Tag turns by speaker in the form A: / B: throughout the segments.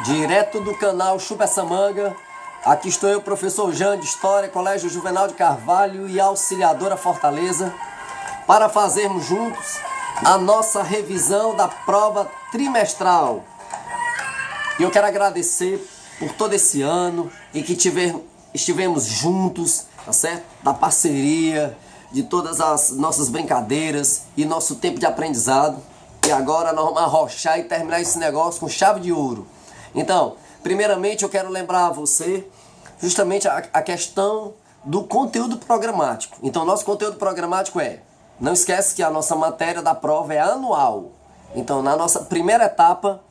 A: Direto do canal Chupa Essa Manga, aqui estou eu, professor Jean de História, Colégio Juvenal de Carvalho e Auxiliadora Fortaleza, para fazermos juntos a nossa revisão da prova trimestral. E eu quero agradecer por todo esse ano e que estivemos juntos, tá certo? Da parceria, de todas as nossas brincadeiras e nosso tempo de aprendizado. E agora nós vamos arrochar e terminar esse negócio com chave de ouro. Então, primeiramente eu quero lembrar a você justamente a questão do conteúdo programático. Então, nosso conteúdo programático não esquece que a nossa matéria da prova é anual. Então, na nossa primeira etapa,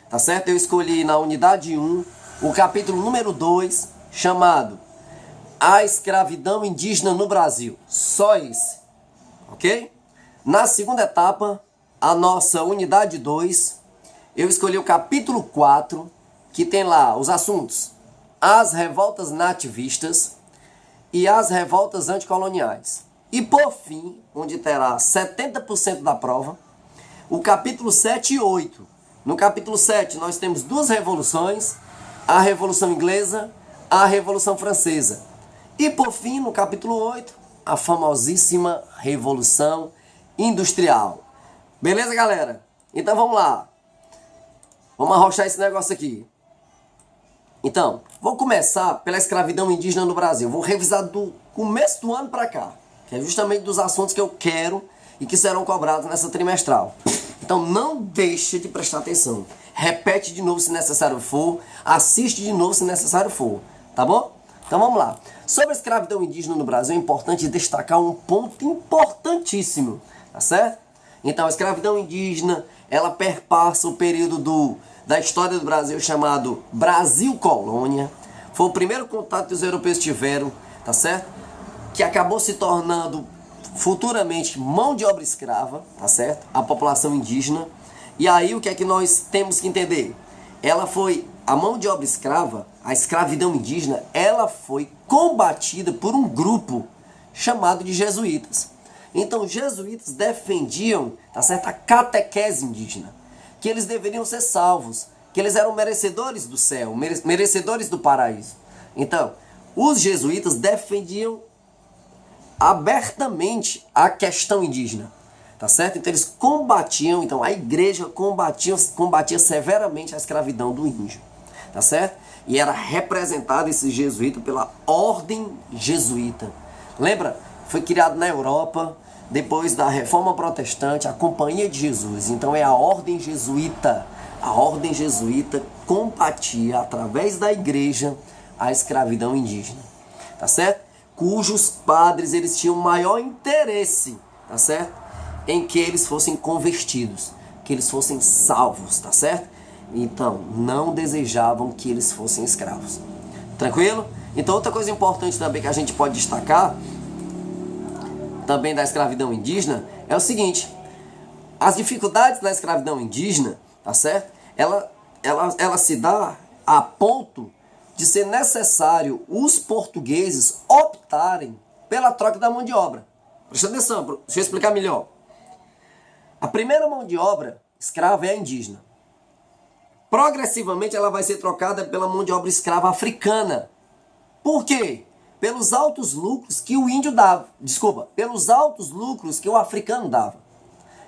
A: tá certo? Eu escolhi na unidade 1 o capítulo número 2, chamado A Escravidão Indígena no Brasil. Só esse, ok? Na segunda etapa, a nossa unidade 2, eu escolhi o capítulo 4, que tem lá os assuntos as revoltas nativistas e as revoltas anticoloniais. E por fim, onde terá 70% da prova, o capítulo 7 e 8. No capítulo 7 nós temos duas revoluções, a Revolução Inglesa, a Revolução Francesa. E por fim, no capítulo 8, a famosíssima Revolução Industrial. Beleza, galera? Então vamos lá. Vamos arrochar esse negócio aqui. Então, vou começar pela escravidão indígena no Brasil. Vou revisar do começo do ano para cá, que é justamente dos assuntos que eu quero e que serão cobrados nessa trimestral. Então não deixe de prestar atenção. Repete de novo se necessário for, assiste de novo se necessário for, tá bom? Então vamos lá. Sobre a escravidão indígena no Brasil é importante destacar um ponto importantíssimo, tá certo? Então a escravidão indígena, ela perpassa o período da história do Brasil chamado Brasil Colônia. Foi o primeiro contato que os europeus tiveram, tá certo? Que acabou se tornando futuramente mão de obra escrava, tá certo? A população indígena. E aí o que é que nós temos que entender? A mão de obra escrava, a escravidão indígena, ela foi combatida por um grupo chamado de jesuítas. Então os jesuítas defendiam, tá certo, a catequese indígena, que eles deveriam ser salvos, que eles eram merecedores do céu, merecedores do paraíso. Então, os jesuítas defendiam abertamente a questão indígena, tá certo? Então eles combatiam, então a igreja combatia severamente a escravidão do índio, tá certo? E era representado esse jesuíta pela ordem jesuíta. Lembra? Foi criado na Europa, depois da Reforma Protestante, a Companhia de Jesus. Então é a ordem jesuíta. A ordem jesuíta combatia, através da igreja, a escravidão indígena, tá certo? Cujos padres eles tinham maior interesse, tá certo? Em que eles fossem convertidos, que eles fossem salvos, tá certo? Então, não desejavam que eles fossem escravos. Tranquilo? Então, outra coisa importante também que a gente pode destacar, também da escravidão indígena, é o seguinte: as dificuldades da escravidão indígena, tá certo? Ela se dá a ponto de ser necessário os portugueses optarem pela troca da mão de obra. Presta atenção, deixa eu explicar melhor. A primeira mão de obra escrava é a indígena. Progressivamente ela vai ser trocada pela mão de obra escrava africana. Por quê? Pelos altos lucros que o índio dava. Pelos altos lucros que o africano dava.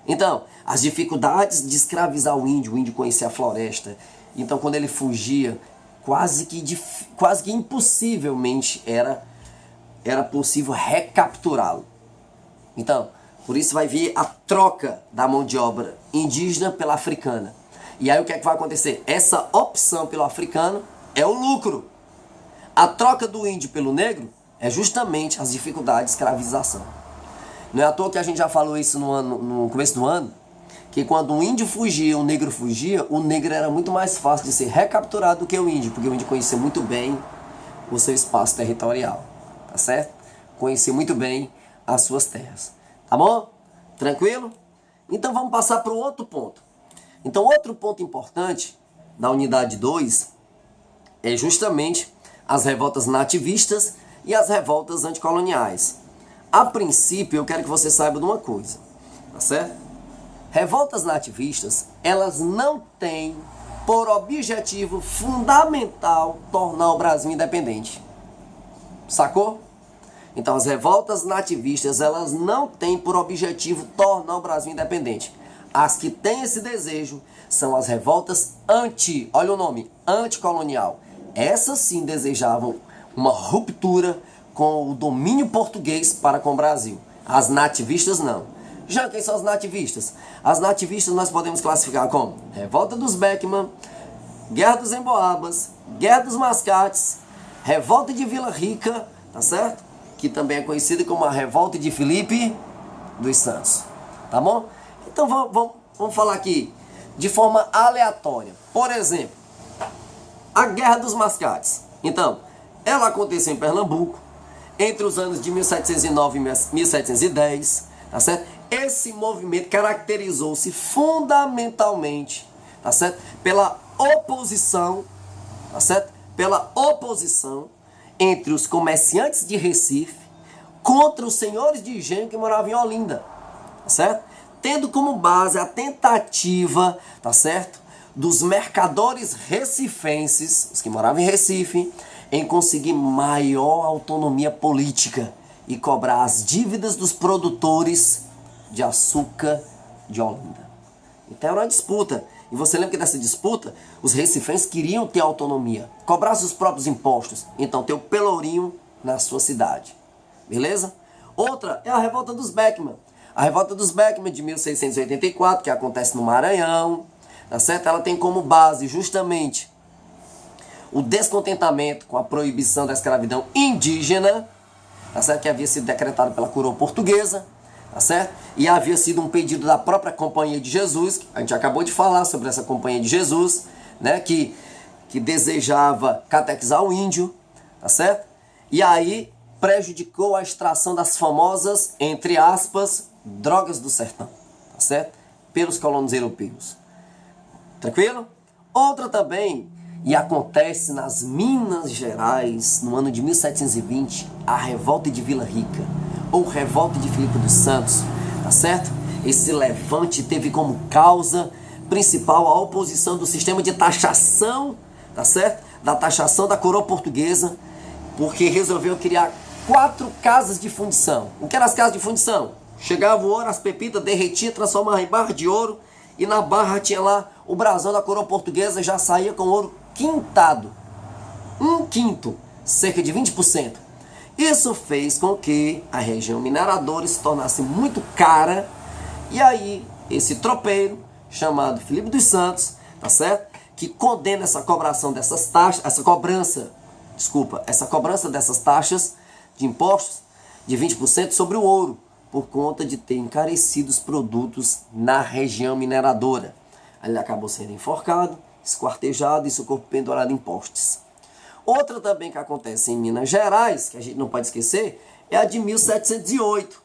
A: Então, as dificuldades de escravizar o índio conhecia a floresta. Então, quando ele fugia, quase que impossivelmente era possível recapturá-lo. Então, por isso vai vir a troca da mão de obra indígena pela africana. E aí o que é que vai acontecer? Essa opção pelo africano é o lucro. A troca do índio pelo negro é justamente as dificuldades de escravização. Não é à toa que a gente já falou isso no começo do ano, que quando um índio fugia, o negro fugia, o negro era muito mais fácil de ser recapturado do que o índio, porque o índio conhecia muito bem o seu espaço territorial, tá certo? Conhecia muito bem as suas terras, tá bom? Tranquilo? Então vamos passar para o outro ponto. Então outro ponto importante da unidade 2 é justamente as revoltas nativistas e as revoltas anticoloniais. A princípio, eu quero que você saiba de uma coisa, tá certo? Revoltas nativistas, elas não têm por objetivo fundamental tornar o Brasil independente. Sacou? Então as revoltas nativistas, elas não têm por objetivo tornar o Brasil independente. As que têm esse desejo são as revoltas olha o nome, anticolonial. Essas sim desejavam uma ruptura com o domínio português para com o Brasil. As nativistas não. Já quem são as nativistas? As nativistas nós podemos classificar como Revolta dos Beckman, Guerra dos Emboabas, Guerra dos Mascates, Revolta de Vila Rica, tá certo? Que também é conhecida como a Revolta de Filipe dos Santos, tá bom? Então vamos falar aqui de forma aleatória. Por exemplo, a Guerra dos Mascates. Então, ela aconteceu em Pernambuco entre os anos de 1709 e 1710, tá certo? Esse movimento caracterizou-se fundamentalmente, tá certo? Pela oposição, tá certo? Pela oposição entre os comerciantes de Recife contra os senhores de engenho que moravam em Olinda, tá certo? Tendo como base a tentativa, tá certo? Dos mercadores recifenses, os que moravam em Recife, em conseguir maior autonomia política e cobrar as dívidas dos produtores de açúcar de Olinda. Então era uma disputa. E você lembra que dessa disputa, os recifenses queriam ter autonomia, cobrar seus próprios impostos. Então ter o Pelourinho na sua cidade. Beleza? Outra é a Revolta dos Beckman. A Revolta dos Beckman de 1684, que acontece no Maranhão, tá certo? Ela tem como base justamente o descontentamento com a proibição da escravidão indígena, tá certo? Que havia sido decretado pela coroa portuguesa, tá certo? E havia sido um pedido da própria Companhia de Jesus, a gente acabou de falar sobre essa Companhia de Jesus, né? Que desejava catequizar o índio, tá certo? E aí prejudicou a extração das famosas, entre aspas, drogas do sertão, tá certo? Pelos colonos europeus. Tranquilo? Outra também, e acontece nas Minas Gerais, no ano de 1720, a Revolta de Vila Rica, ou Revolta de Filipe dos Santos, tá certo? Esse levante teve como causa principal a oposição do sistema de taxação, tá certo? Da taxação da coroa portuguesa, porque resolveu criar 4 casas de fundição. O que eram as casas de fundição? Chegava o ouro, as pepitas, derretia, transformava em barra de ouro, e na barra tinha lá o brasão da coroa portuguesa, já saía com ouro quintado. 1/5, cerca de 20%. Isso fez com que a região mineradora se tornasse muito cara, e aí esse tropeiro, chamado Filipe dos Santos, tá certo? Que condena essa cobração dessas taxas, essa cobrança dessas taxas de impostos de 20% sobre o ouro, por conta de ter encarecido os produtos na região mineradora. Ele acabou sendo enforcado, esquartejado e seu corpo pendurado em postes. Outra também que acontece em Minas Gerais, que a gente não pode esquecer, é a de 1708.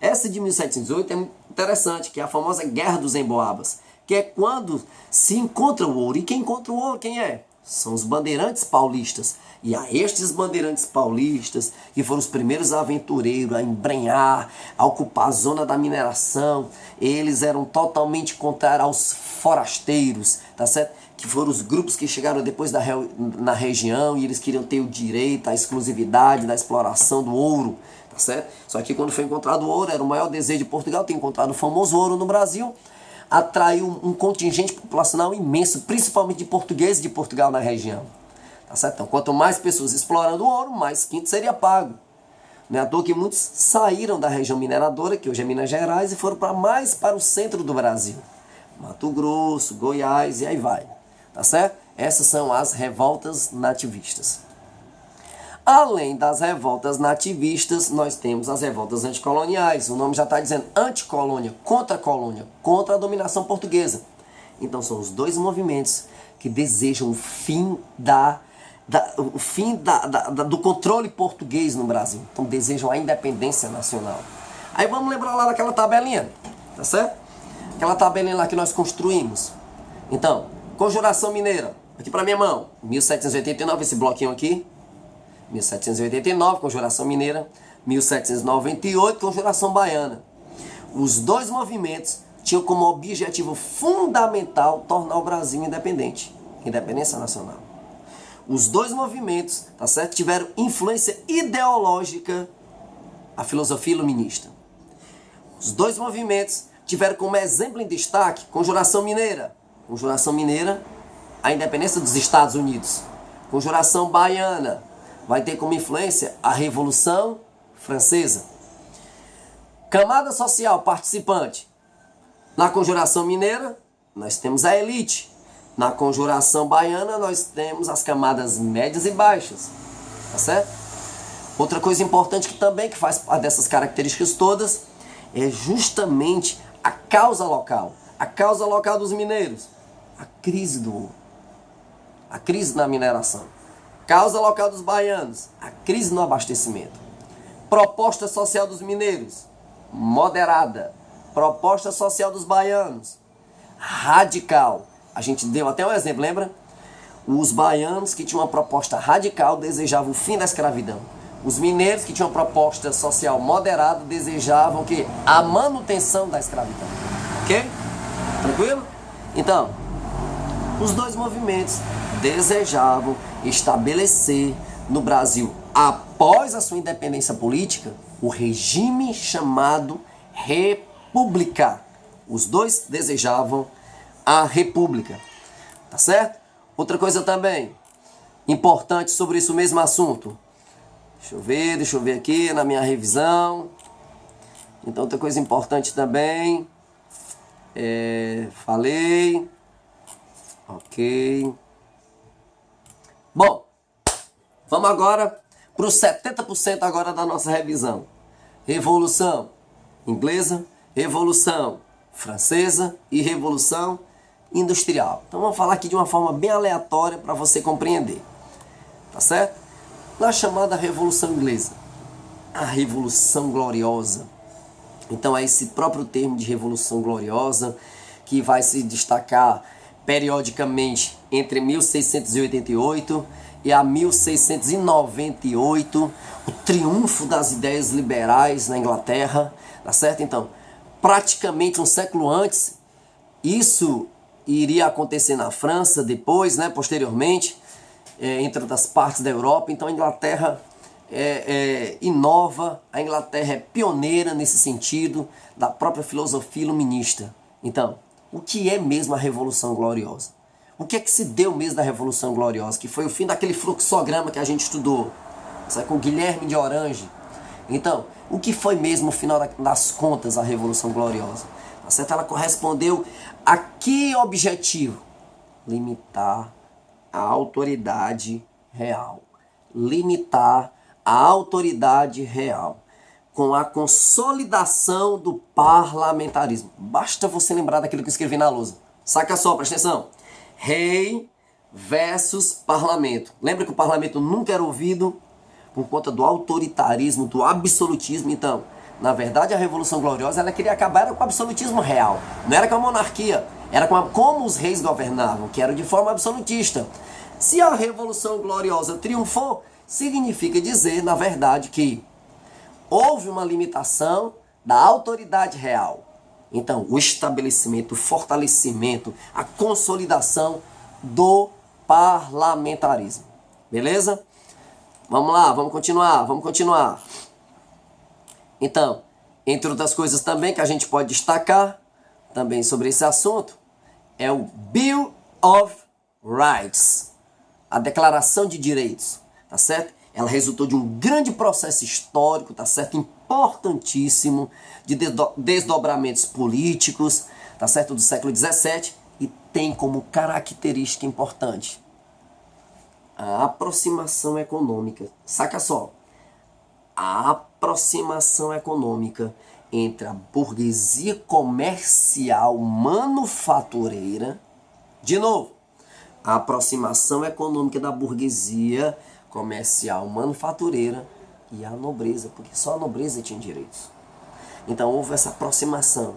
A: Essa de 1708 é interessante, que é a famosa Guerra dos Emboabas, que é quando se encontra o ouro. E quem encontra o ouro, quem é? São os bandeirantes paulistas. E a estes bandeirantes paulistas, que foram os primeiros aventureiros a embrenhar, a ocupar a zona da mineração, eles eram totalmente contrários aos forasteiros, tá certo? Que foram os grupos que chegaram depois na região, e eles queriam ter o direito à exclusividade da exploração do ouro, tá certo? Só que quando foi encontrado o ouro, era o maior desejo de Portugal ter encontrado o famoso ouro no Brasil, atraiu um contingente populacional imenso, principalmente de portugueses de Portugal na região. Tá certo? Então, quanto mais pessoas explorando o ouro, mais quinto seria pago. Não é à toa que muitos saíram da região mineradora, que hoje é Minas Gerais, e foram mais para o centro do Brasil. Mato Grosso, Goiás e aí vai. Tá certo? Essas são as revoltas nativistas. Além das revoltas nativistas, nós temos as revoltas anticoloniais. O nome já está dizendo anticolônia, contra a dominação portuguesa. Então são os dois movimentos que desejam o fim do controle português no Brasil. Então desejam a independência nacional. Aí vamos lembrar lá daquela tabelinha, tá certo? Aquela tabelinha lá que nós construímos. Então, Conjuração Mineira, aqui para minha mão, 1789, esse bloquinho aqui. 1789, Conjuração Mineira. 1798, Conjuração Baiana. Os dois movimentos tinham como objetivo fundamental tornar o Brasil independente. independência nacional. Os dois movimentos, tá certo, tiveram influência ideológica a filosofia iluminista. Os dois movimentos tiveram como exemplo em destaque Conjuração Mineira. Conjuração Mineira, a independência dos Estados Unidos. Conjuração Baiana vai ter como influência a Revolução Francesa. Camada social participante. Na Conjuração Mineira, nós temos a elite. Na Conjuração Baiana, nós temos as camadas médias e baixas. Tá certo? Outra coisa importante que também que faz parte dessas características todas é justamente a causa local. A causa local dos mineiros. A crise do ouro. A crise na mineração. Causa local dos baianos. A crise no abastecimento. Proposta social dos mineiros. Moderada. Proposta social dos baianos. Radical. A gente deu até um exemplo, lembra? Os baianos que tinham uma proposta radical desejavam o fim da escravidão. Os mineiros que tinham uma proposta social moderada desejavam o quê? A manutenção da escravidão. Ok? Tranquilo? Então, os dois movimentos desejavam estabelecer no Brasil, após a sua independência política, o regime chamado República. Os dois desejavam a República. Tá certo? Outra coisa também importante sobre isso mesmo assunto. Deixa eu ver aqui na minha revisão. Então, outra coisa importante também. Falei. Ok. Bom, vamos agora para os 70% agora da nossa revisão. Revolução Inglesa, Revolução Francesa e Revolução Industrial. Então vamos falar aqui de uma forma bem aleatória para você compreender. Tá certo? Na chamada Revolução Inglesa, a Revolução Gloriosa. Então é esse próprio termo de Revolução Gloriosa que vai se destacar periodicamente entre 1688 e a 1698, o triunfo das ideias liberais na Inglaterra, tá certo? Então, praticamente um século antes, isso iria acontecer na França depois, né, posteriormente, entre outras partes da Europa. Então a Inglaterra inova, a Inglaterra é pioneira nesse sentido da própria filosofia iluminista. Então, o que é mesmo a Revolução Gloriosa? O que é que se deu mesmo da Revolução Gloriosa? Que foi o fim daquele fluxograma que a gente estudou, sabe, com Guilherme de Orange. Então, o que foi mesmo, no final das contas, a Revolução Gloriosa? Tá certo? Ela correspondeu a que objetivo? Limitar a autoridade real. Limitar a autoridade real com a consolidação do parlamentarismo. Basta você lembrar daquilo que eu escrevi na lousa. Saca só, presta atenção. Rei versus parlamento. Lembra que o parlamento nunca era ouvido por conta do autoritarismo, do absolutismo. Então, na verdade, a Revolução Gloriosa, ela queria acabar com o absolutismo real. Não era com a monarquia, era com como os reis governavam, que era de forma absolutista. Se a Revolução Gloriosa triunfou, significa dizer, na verdade, que houve uma limitação da autoridade real. Então, o estabelecimento, o fortalecimento, a consolidação do parlamentarismo. Beleza? Vamos lá, vamos continuar. Então, entre outras coisas também que a gente pode destacar também sobre esse assunto, é o Bill of Rights, a Declaração de Direitos, tá certo? Ela resultou de um grande processo histórico, tá certo? Importantíssimo, de desdobramentos políticos, tá certo? Do século XVII, e tem como característica importante a aproximação econômica. Saca só, a aproximação econômica entre a burguesia comercial manufatureira, de novo, a aproximação econômica da burguesia comercial manufatureira e a nobreza, porque só a nobreza tinha direitos. Então houve essa aproximação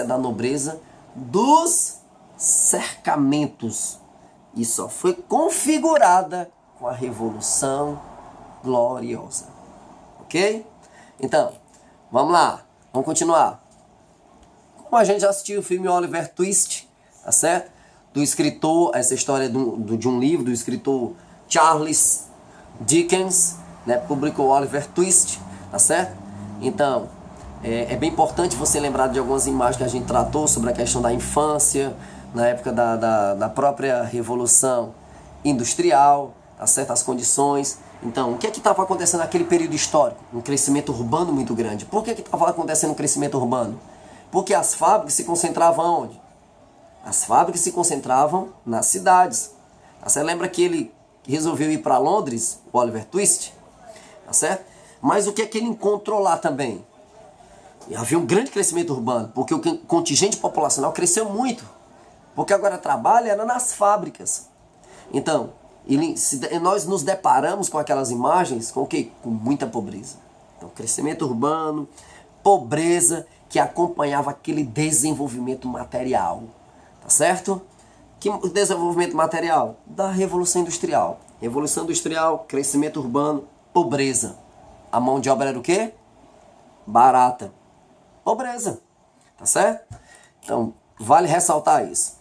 A: da nobreza dos cercamentos, e só foi configurada com a Revolução Gloriosa. Ok? Então, vamos lá, vamos continuar. Como a gente já assistiu o filme Oliver Twist, tá certo? do escritor, essa história é de um livro do escritor Charles Dickens, né? Publicou Oliver Twist, tá certo? Então, é bem importante você lembrar de algumas imagens que a gente tratou sobre a questão da infância, na época da própria Revolução Industrial, tá certo? As condições. Então, o que é que estava acontecendo naquele período histórico? Um crescimento urbano muito grande. Por que estava acontecendo um crescimento urbano? Porque as fábricas se concentravam onde? As fábricas se concentravam nas cidades. Você lembra que ele resolveu ir para Londres, o Oliver Twist? Tá certo? Mas o que é que ele encontrou lá também? E havia um grande crescimento urbano, porque o contingente populacional cresceu muito. Porque agora trabalha era nas fábricas. Então, nós nos deparamos com aquelas imagens com o quê? Com muita pobreza. Então, crescimento urbano, pobreza que acompanhava aquele desenvolvimento material. Tá certo? Que desenvolvimento material? Da Revolução Industrial. Revolução Industrial, crescimento urbano, pobreza. A mão de obra era o quê? Barata. Pobreza. Tá certo? Então, vale ressaltar isso.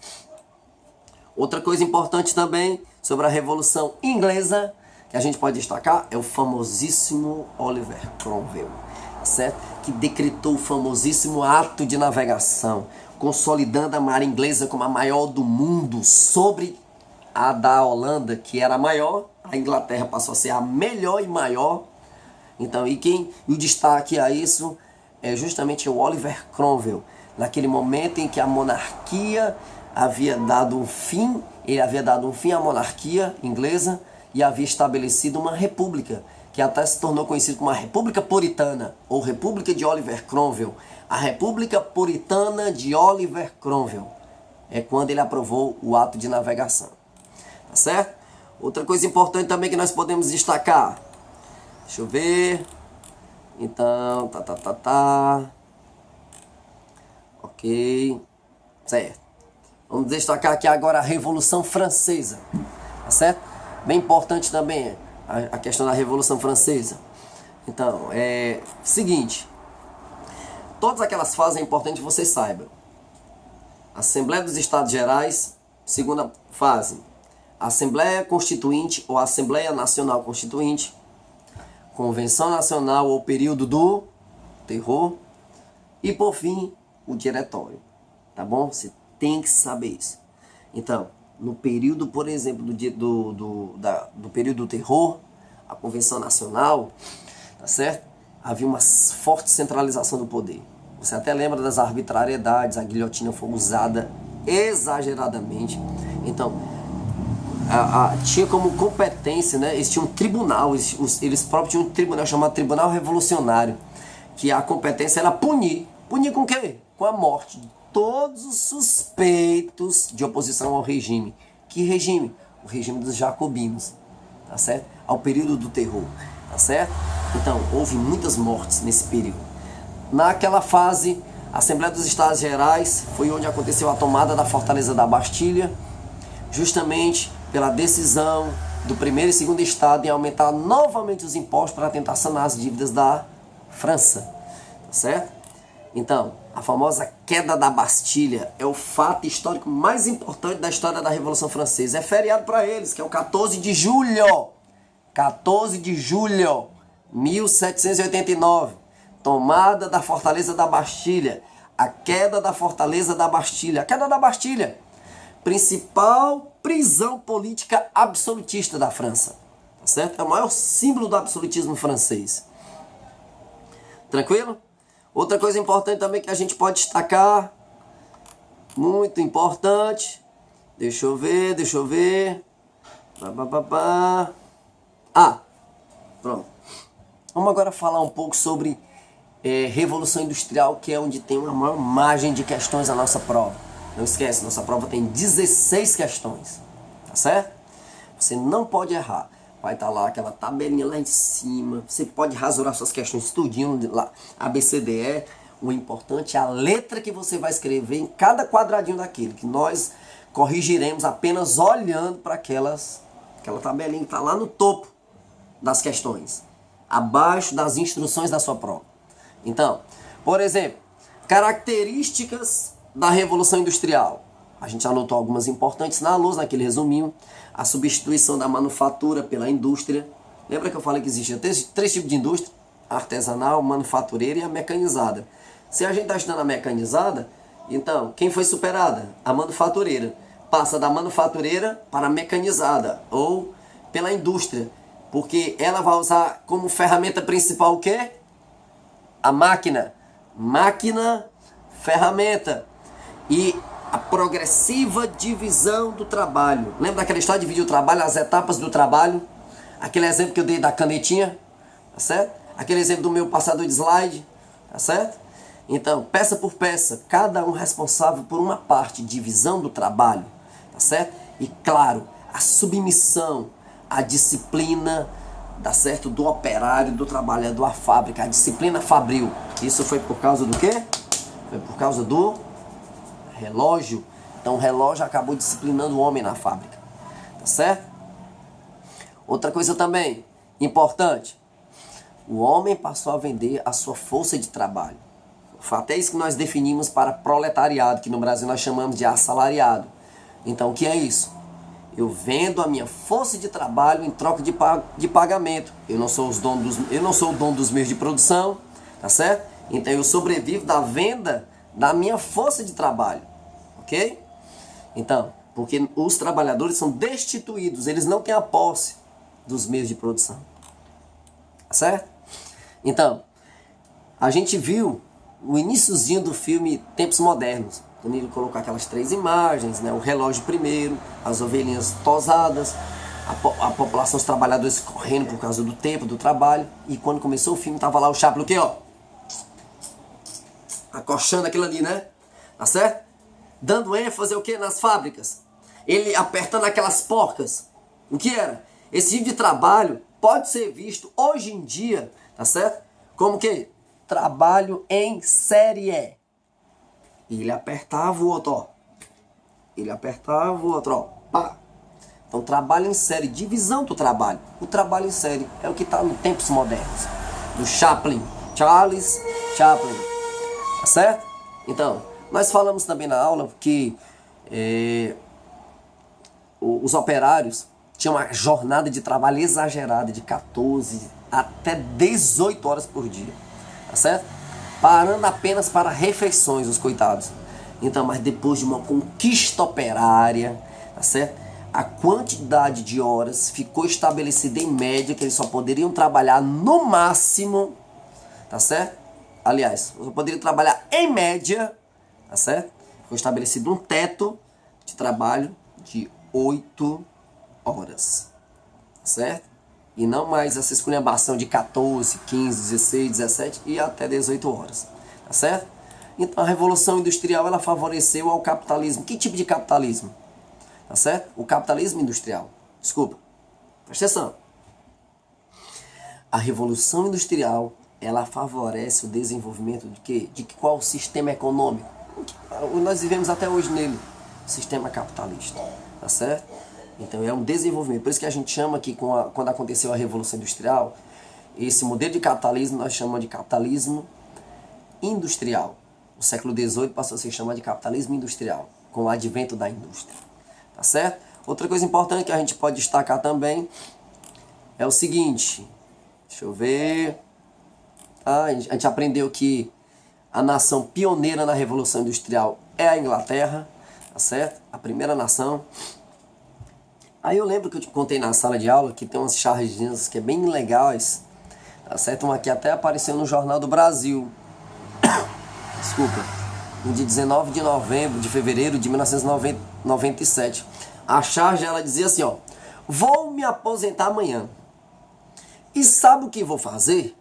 A: Outra coisa importante também sobre a Revolução Inglesa, que a gente pode destacar, é o famosíssimo Oliver Cromwell, tá certo? Que decretou o famosíssimo ato de navegação, consolidando a marinha inglesa como a maior do mundo sobre a da Holanda, que era a maior. A Inglaterra passou a ser a melhor e maior. Então, o destaque a isso é justamente o Oliver Cromwell, naquele momento em que a monarquia havia dado um fim, ele havia dado um fim à monarquia inglesa e havia estabelecido uma república, que até se tornou conhecida como a República Puritana, ou República de Oliver Cromwell. A República Puritana de Oliver Cromwell é quando ele aprovou o ato de navegação. Tá certo? Outra coisa importante também que nós podemos destacar. Deixa eu ver. Então, Ok. Certo. Vamos destacar aqui agora a Revolução Francesa. Tá certo? Bem importante também a questão da Revolução Francesa. Então, seguinte. Todas aquelas fases é importante que você saiba. Assembleia dos Estados Gerais, segunda fase. Assembleia Constituinte ou Assembleia Nacional Constituinte. Convenção Nacional ou período do terror. E por fim, o diretório. Tá bom? Você tem que saber isso. Então, no período, por exemplo, do período do terror, a Convenção Nacional, tá certo? Havia uma forte centralização do poder. Você até lembra das arbitrariedades, a guilhotina foi usada exageradamente. Então, tinha como competência, né? Eles tinham um tribunal, eles próprios tinham um tribunal chamado Tribunal Revolucionário, que a competência era punir. Punir com o quê? Com a morte de todos os suspeitos de oposição ao regime. Que regime? O regime dos jacobinos, tá certo? Ao período do terror, tá certo? Então, houve muitas mortes nesse período. Naquela fase, a Assembleia dos Estados Gerais foi onde aconteceu a tomada da Fortaleza da Bastilha, justamente pela decisão do primeiro e segundo estado em aumentar novamente os impostos para tentar sanar as dívidas da França, tá certo? Então, a famosa queda da Bastilha é o fato histórico mais importante da história da Revolução Francesa. É feriado para eles, que é o 14 de julho. 14 de julho, 1789. Tomada da Fortaleza da Bastilha. A queda da Fortaleza da Bastilha. A queda da Bastilha. Principal prisão política absolutista da França. Tá certo? É o maior símbolo do absolutismo francês. Tranquilo? Outra coisa importante também que a gente pode destacar, muito importante, deixa eu ver, pronto. Vamos agora falar um pouco sobre Revolução Industrial, que é onde tem uma maior margem de questões na nossa prova. Não esquece, nossa prova tem 16 questões, tá certo? Você não pode errar. Vai estar lá aquela tabelinha lá em cima. Você pode rasurar suas questões tudinho lá. A, B, C, D, E. O importante é a letra que você vai escrever em cada quadradinho daquele. Que nós corrigiremos apenas olhando para aquela tabelinha que está lá no topo das questões. Abaixo das instruções da sua prova. Então, por exemplo, características da Revolução Industrial. A gente anotou algumas importantes na lousa, naquele resuminho. A substituição da manufatura pela indústria. Lembra que eu falei que existia três tipos de indústria? A artesanal, manufatureira e a mecanizada. Se a gente está estudando a mecanizada, então, quem foi superada? A manufatureira. Passa da manufatureira para a mecanizada, ou pela indústria. Porque ela vai usar como ferramenta principal o quê? A máquina. Máquina, ferramenta. E a progressiva divisão do trabalho. Lembra daquela história de dividir o trabalho, as etapas do trabalho? Aquele exemplo que eu dei da canetinha, tá certo? Aquele exemplo do meu passador de slide, tá certo? Então, peça por peça, cada um responsável por uma parte, divisão do trabalho, tá certo? E claro, a submissão, a disciplina, tá certo? Do operário, do trabalhador, a fábrica, a disciplina fabril. Isso foi por causa do quê? Foi por causa do relógio. Então o relógio acabou disciplinando o homem na fábrica, tá certo? Outra coisa também importante, o homem passou a vender a sua força de trabalho. Foi até isso que nós definimos para proletariado, que no Brasil nós chamamos de assalariado. Então o que é isso? Eu vendo a minha força de trabalho em troca de pagamento. Eu não sou o dono dos meios de produção, tá certo? Então eu sobrevivo da venda da minha força de trabalho, ok? Então, porque os trabalhadores são destituídos, eles não têm a posse dos meios de produção, tá certo? Então, a gente viu o iniciozinho do filme Tempos Modernos, quando ele colocou aquelas três imagens, né? O relógio primeiro, as ovelhinhas tosadas, a população, os trabalhadores correndo por causa do tempo, do trabalho. E quando começou o filme, tava lá o Chaplin, o quê, ó? Acochando aquilo ali, né? Tá certo? Dando ênfase o quê? Nas fábricas. Ele apertando aquelas porcas. O que era? Esse tipo de trabalho pode ser visto hoje em dia, tá certo? Como que? Trabalho em série. E ele apertava o outro, ó. Ele apertava o outro, ó. Pá. Então, trabalho em série, divisão do trabalho. O trabalho em série é o que está nos tempos modernos. Do Chaplin, Charles Chaplin. Tá certo? Então, nós falamos também na aula que os operários tinham uma jornada de trabalho exagerada de 14 até 18 horas por dia. Tá certo? Parando apenas para refeições, os coitados. Então, mas depois de uma conquista operária, tá certo? A quantidade de horas ficou estabelecida em média que eles só poderiam trabalhar no máximo, tá certo? Aliás, só poderiam trabalhar em média, tá certo? Ficou estabelecido um teto de trabalho de 8 horas, tá certo? E não mais essa esculhambação de 14, 15, 16, 17 e até 18 horas. Tá certo? Então a Revolução Industrial ela favoreceu ao capitalismo. Que tipo de capitalismo? Tá certo? O capitalismo industrial. Desculpa. Presta atenção. A Revolução Industrial ela favorece o desenvolvimento de quê? De qual sistema econômico? Nós vivemos até hoje nele. O sistema capitalista. Tá certo? Então é um desenvolvimento. Por isso que a gente chama que quando aconteceu a Revolução Industrial, esse modelo de capitalismo nós chamamos de capitalismo industrial. O século XVIII passou a ser chamado de capitalismo industrial, com o advento da indústria. Tá certo? Outra coisa importante que a gente pode destacar também é o seguinte. Deixa eu ver. A gente aprendeu que a nação pioneira na Revolução Industrial é a Inglaterra. Tá certo? A primeira nação. Aí eu lembro que eu te contei na sala de aula que tem umas charges que é bem legais, tá certo? Uma que até apareceu no Jornal do Brasil. Desculpa. No dia 19 de fevereiro de 1997. A charge ela dizia assim, ó. Vou me aposentar amanhã. E sabe o que vou fazer?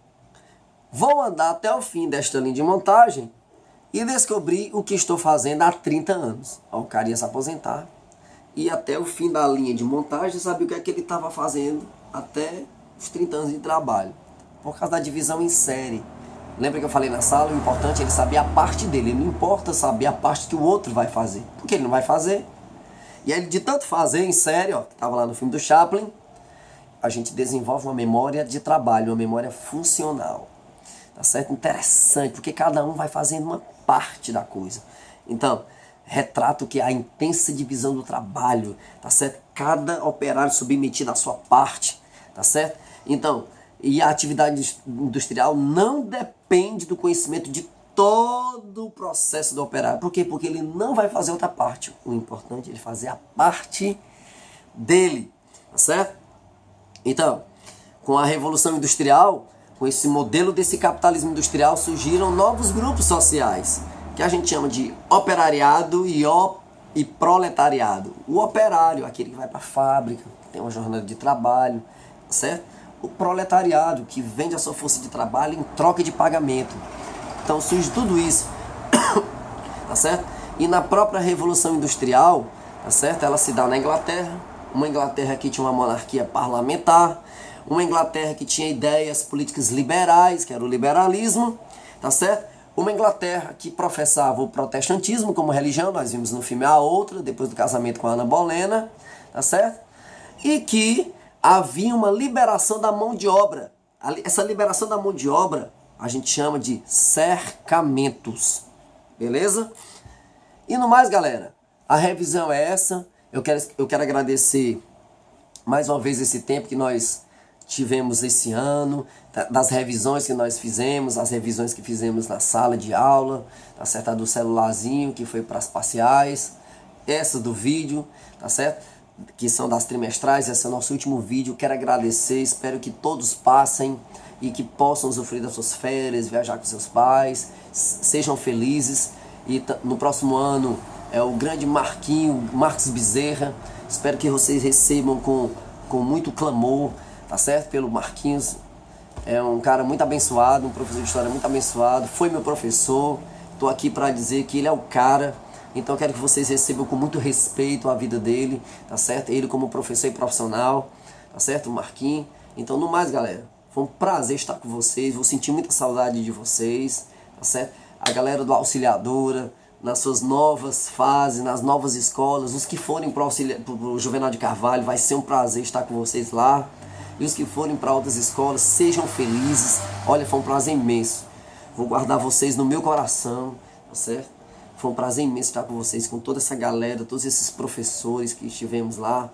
A: Vou andar até o fim desta linha de montagem e descobrir o que estou fazendo há 30 anos. Ó, o cara ia se aposentar. E até o fim da linha de montagem, sabia o que é que ele estava fazendo até os 30 anos de trabalho. Por causa da divisão em série. Lembra que eu falei na sala? O importante é ele saber a parte dele. Não importa saber a parte que o outro vai fazer. Porque ele não vai fazer. E aí, de tanto fazer em série, ó, que estava lá no filme do Chaplin, a gente desenvolve uma memória de trabalho, uma memória funcional. Tá certo? Interessante, porque cada um vai fazendo uma parte da coisa. Então, retrata o que é a intensa divisão do trabalho, tá certo? Cada operário submetido à sua parte, tá certo? Então, e a atividade industrial não depende do conhecimento de todo o processo do operário. Por quê? Porque ele não vai fazer outra parte. O importante é ele fazer a parte dele, tá certo? Então, com a Revolução Industrial, com esse modelo desse capitalismo industrial, surgiram novos grupos sociais, que a gente chama de operariado e proletariado. O operário, aquele que vai para a fábrica, tem uma jornada de trabalho, certo? O proletariado, que vende a sua força de trabalho em troca de pagamento. Então surge tudo isso, tá certo? E na própria Revolução Industrial, tá certo? Ela se dá na Inglaterra, uma Inglaterra que tinha uma monarquia parlamentar, uma Inglaterra que tinha ideias políticas liberais, que era o liberalismo, tá certo? Uma Inglaterra que professava o protestantismo como religião, nós vimos no filme A Outra, depois do casamento com a Ana Bolena, tá certo? E que havia uma liberação da mão de obra. Essa liberação da mão de obra a gente chama de cercamentos, beleza? E no mais, galera, a revisão é essa. Eu quero agradecer mais uma vez esse tempo que nós tivemos esse ano, das revisões que nós fizemos, as revisões que fizemos na sala de aula, tá certo? A do celularzinho, que foi para as parciais, essa do vídeo, tá certo? Que são das trimestrais, esse é o nosso último vídeo. Quero agradecer, espero que todos passem e que possam usufruir das suas férias, viajar com seus pais, sejam felizes. E no próximo ano é o grande Marcos Bezerra. Espero que vocês recebam com muito clamor, tá certo? Pelo Marquinhos. É um cara muito abençoado, um professor de história muito abençoado. Foi meu professor. Estou aqui para dizer que ele é o cara. Então eu quero que vocês recebam com muito respeito a vida dele, tá certo? Ele como professor e profissional, tá certo? O Marquinhos. Então, no mais, galera, foi um prazer estar com vocês. Vou sentir muita saudade de vocês, tá certo? A galera do Auxiliadora, nas suas novas fases, nas novas escolas, os que forem para o Juvenal de Carvalho, vai ser um prazer estar com vocês lá. E os que forem para outras escolas, sejam felizes. Olha, foi um prazer imenso. Vou guardar vocês no meu coração, tá certo? Foi um prazer imenso estar com vocês, com toda essa galera, todos esses professores que estivemos lá.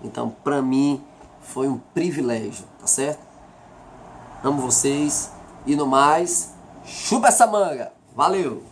A: Então, para mim, foi um privilégio, tá certo? Amo vocês. E no mais, chupa essa manga. Valeu!